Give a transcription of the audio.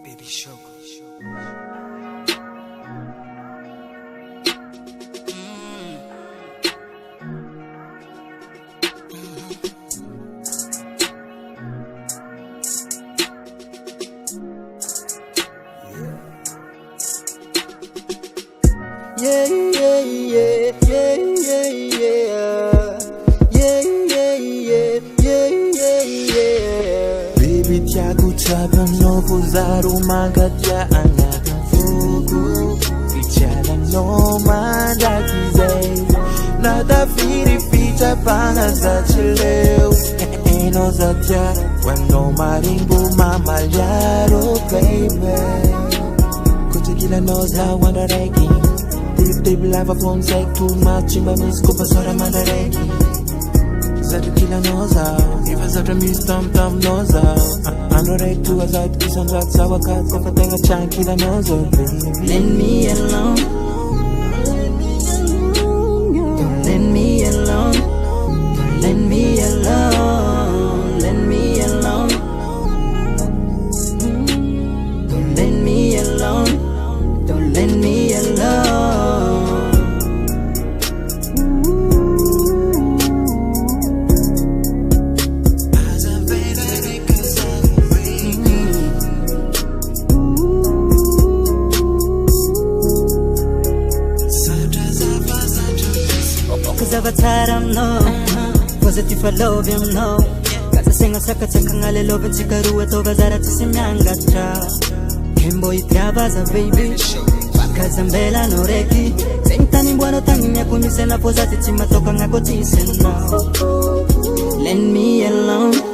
Baby Sugar. Yeah, yeah, yeah, yeah, yeah, yeah, yeah, yeah, yeah, yeah, yeah. Baby tiago tsapa no pozaro mangatya anatin fuku Ichana no mandakizay Natafiry fitsapana za chileu Eno zatya Wano marimbo mamalyaro baby Kuchikila knows I wanna reiki Deep life of one side too much in my miss Kupa sora mandareki Zatu kila knows how If I zatu miss tam knows how I'm not right to a side Kiss and rat sour cat Kupa tenga chan kila knows how Baby Let me alone. Don't let me alone. Don't let me alone. Let me alone. Don't let me alone. Don't let me alone. Cause I've tired, I'm no Positive I love him, no Kaza senga saka tsaka ngale love Chikaru eto vazara tisimyanga cha Kembo itrabaza baby Bakaza mbela no reki Sentani mbwano tangi nyakumise na pozati Chimatoka ngako tise no Let me alone